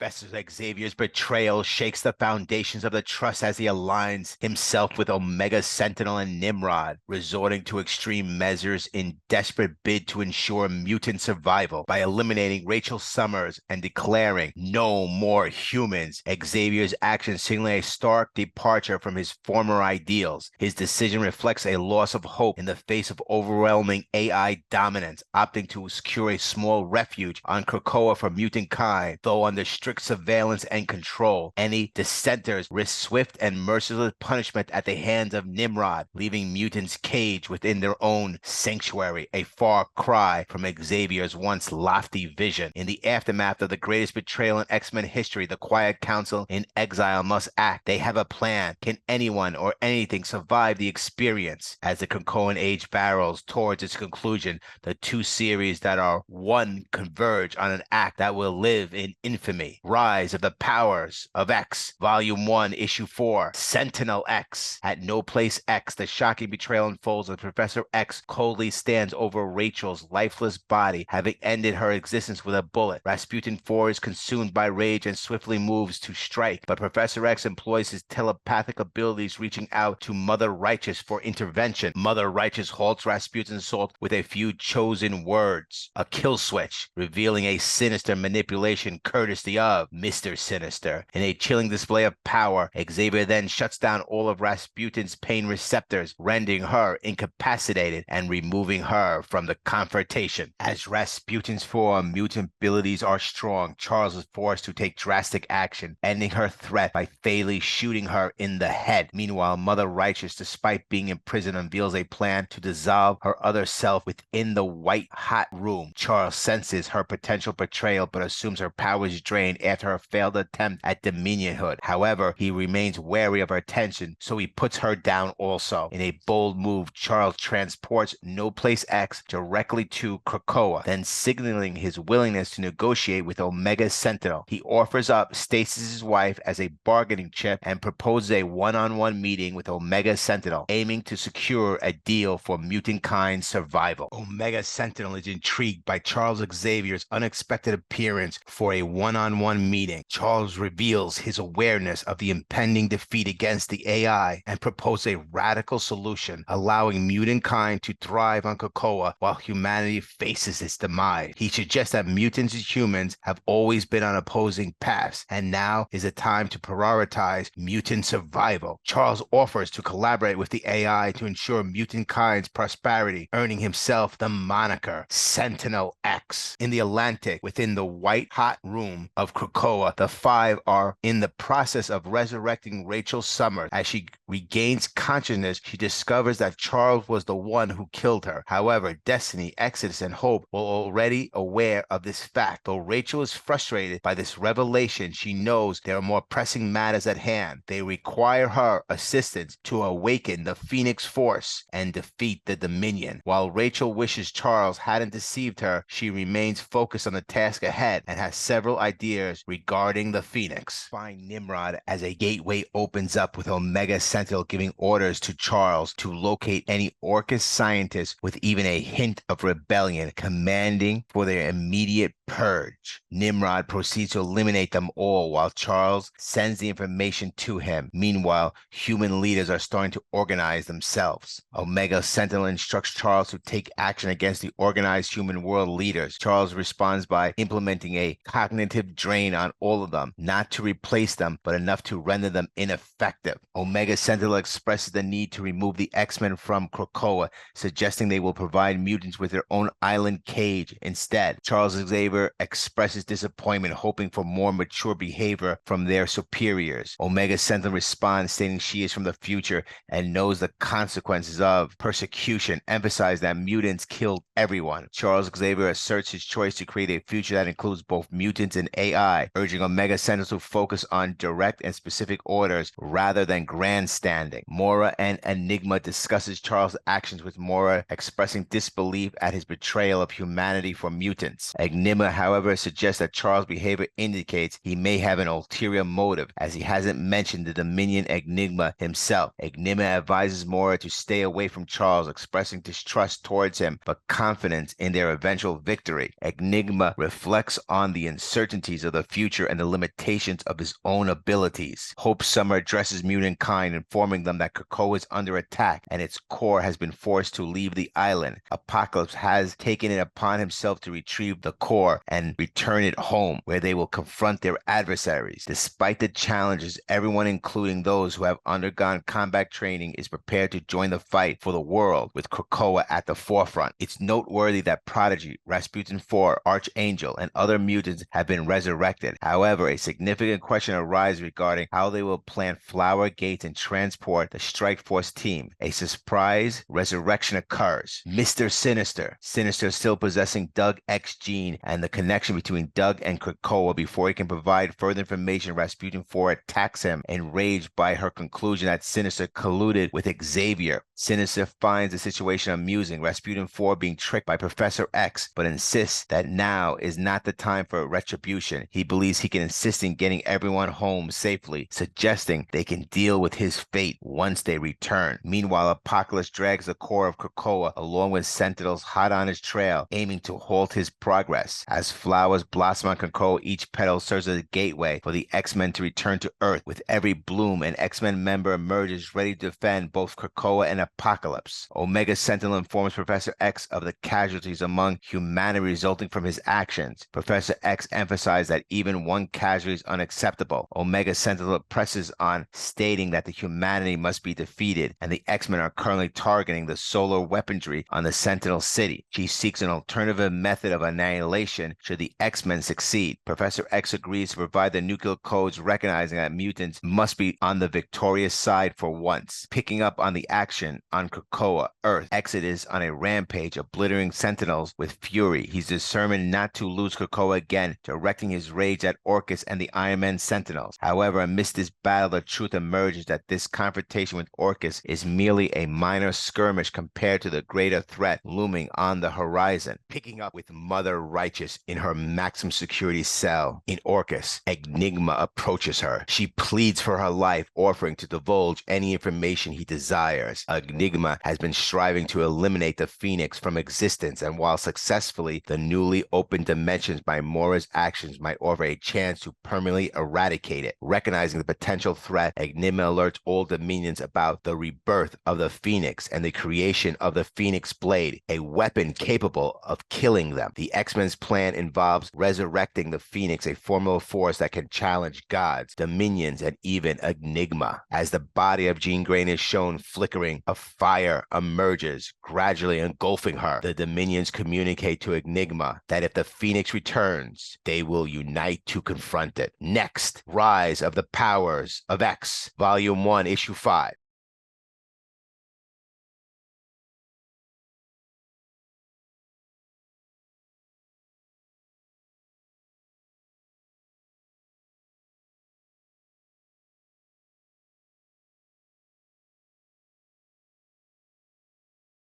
Professor Xavier's betrayal shakes the foundations of the trust as he aligns himself with Omega Sentinel and Nimrod, resorting to extreme measures in desperate bid to ensure mutant survival by eliminating Rachel Summers and declaring no more humans. Xavier's actions signal a stark departure from his former ideals. His decision reflects a loss of hope in the face of overwhelming AI dominance, opting to secure a small refuge on Krakoa for mutant kind, though under strict surveillance and control. Any dissenters risk swift and merciless punishment at the hands of Nimrod, leaving mutants caged within their own sanctuary, a far cry from Xavier's once lofty vision. In the aftermath of the greatest betrayal in X-Men history, the Quiet Council in exile must act. They have a plan. Can anyone or anything survive the experience? As the Krakoan age barrels towards its conclusion, the two series that are one converge on an act that will live in infamy. Rise of the Powers of X, Volume 1, Issue 4, Sentinel X. At No Place X, the shocking betrayal unfolds as Professor X coldly stands over Rachel's lifeless body, having ended her existence with a bullet. Rasputin 4 is consumed by rage and swiftly moves to strike, but Professor X employs his telepathic abilities, reaching out to Mother Righteous for intervention. Mother Righteous halts Rasputin's assault with a few chosen words, a kill switch, revealing a sinister manipulation courtesy of Mr. Sinister. In a chilling display of power, Xavier then shuts down all of Rasputin's pain receptors, rendering her incapacitated and removing her from the confrontation. As Rasputin's four mutant abilities are strong, Charles is forced to take drastic action, ending her threat by fatally shooting her in the head. Meanwhile, Mother Righteous, despite being in prison, unveils a plan to dissolve her other self within the white-hot room. Charles senses her potential betrayal but assumes her powers drained after her failed attempt at dominionhood. However, he remains wary of her attention, so he puts her down also. In a bold move, Charles transports No Place X directly to Krakoa, then signaling his willingness to negotiate with Omega Sentinel. He offers up Stasis' wife as a bargaining chip and proposes a one-on-one meeting with Omega Sentinel, aiming to secure a deal for mutant kind survival. Omega Sentinel is intrigued by Charles Xavier's unexpected appearance for a one-on-one meeting. Charles reveals his awareness of the impending defeat against the AI and proposes a radical solution, allowing mutant kind to thrive on Krakoa while humanity faces its demise. He suggests that mutants and humans have always been on opposing paths, and now is the time to prioritize mutant survival. Charles offers to collaborate with the AI to ensure mutant kind's prosperity, earning himself the moniker Sentinel X. In the Atlantic, within the white-hot room of Krakoa, the five are in the process of resurrecting Rachel Summers. As she regains consciousness, she discovers that Charles was the one who killed her. However, Destiny, Exodus, and Hope were already aware of this fact. Though Rachel is frustrated by this revelation, she knows there are more pressing matters at hand. They require her assistance to awaken the Phoenix Force and defeat the Dominion. While Rachel wishes Charles hadn't deceived her, she remains focused on the task ahead and has several ideas regarding the Phoenix. Find Nimrod as a gateway opens up with Omega Sentinel giving orders to Charles to locate any Orcus scientists with even a hint of rebellion, commanding for their immediate purge. Nimrod proceeds to eliminate them all while Charles sends the information to him. Meanwhile, human leaders are starting to organize themselves. Omega Sentinel instructs Charles to take action against the organized human world leaders. Charles responds by implementing a cognitive drain on all of them, not to replace them, but enough to render them ineffective. Omega Sentinel expresses the need to remove the X-Men from Krakoa, suggesting they will provide mutants with their own island cage instead. Charles Xavier expresses disappointment, hoping for more mature behavior from their superiors. Omega Sentinel responds, stating she is from the future and knows the consequences of persecution, emphasizing that mutants killed everyone. Charles Xavier asserts his choice to create a future that includes both mutants and AI, urging Omega Sentinel to focus on direct and specific orders rather than grandstanding. Mora and Enigma discusses Charles' actions, with Mora expressing disbelief at his betrayal of humanity for mutants. Enigma, however, suggests that Charles' behavior indicates he may have an ulterior motive, as he hasn't mentioned the Dominion Enigma himself. Enigma advises Mora to stay away from Charles, expressing distrust towards him but confidence in their eventual victory. Enigma reflects on the uncertainties of of the future and the limitations of his own abilities. Hope Summer addresses mutant kind, informing them that Krakoa is under attack and its core has been forced to leave the island. Apocalypse has taken it upon himself to retrieve the core and return it home, where they will confront their adversaries. Despite the challenges, everyone, including those who have undergone combat training, is prepared to join the fight for the world, with Krakoa at the forefront. It's noteworthy that Prodigy, Rasputin 4, Archangel, and other mutants have been resurrected. However, a significant question arises regarding how they will plant flower gates and transport the Strike Force team. A surprise resurrection occurs. Mr. Sinister still possessing Doug X gene and the connection between Doug and Krakoa. Before he can provide further information, Rasputin 4 attacks him, enraged by her conclusion that Sinister colluded with Xavier. Sinister finds the situation amusing, Rasputin 4 being tricked by Professor X, but insists that now is not the time for retribution. He believes he can insist in getting everyone home safely, suggesting they can deal with his fate once they return. Meanwhile, Apocalypse drags the core of Krakoa along with Sentinels hot on his trail, aiming to halt his progress. As flowers blossom on Krakoa, each petal serves as a gateway for the X-Men to return to Earth. With every bloom, an X-Men member emerges ready to defend both Krakoa and Apocalypse. Omega Sentinel informs Professor X of the casualties among humanity resulting from his actions. Professor X emphasizes that even one casualty is unacceptable. Omega Sentinel presses on, stating that the humanity must be defeated, and the X-Men are currently targeting the solar weaponry on the Sentinel City. She seeks an alternative method of annihilation should the X-Men succeed. Professor X agrees to provide the nuclear codes, recognizing that mutants must be on the victorious side for once. Picking up on the action on Krakoa, Earth, Exodus on a rampage, obliterating Sentinels with fury. He's determined not to lose Krakoa again, directing his rage at Orchis and the Iron Man Sentinels. However, amidst this battle, the truth emerges that this confrontation with Orchis is merely a minor skirmish compared to the greater threat looming on the horizon. Picking up with Mother Righteous in her maximum security cell in Orchis, Enigma approaches her. She pleads for her life, offering to divulge any information he desires. Enigma has been striving to eliminate the Phoenix from existence, and while successfully, the newly opened dimensions by Moira's actions might offer a chance to permanently eradicate it. Recognizing the potential threat, Enigma alerts all Dominions about the rebirth of the Phoenix and the creation of the Phoenix Blade, a weapon capable of killing them. The X-Men's plan involves resurrecting the Phoenix, a formula force that can challenge gods, dominions, and even Enigma. As the body of Jean Grey is shown flickering, a fire emerges, gradually engulfing her. The Dominions communicate to Enigma that if the Phoenix returns, they will unite to confront it. Next, Rise of the Powers of X, Volume 1, Issue 5.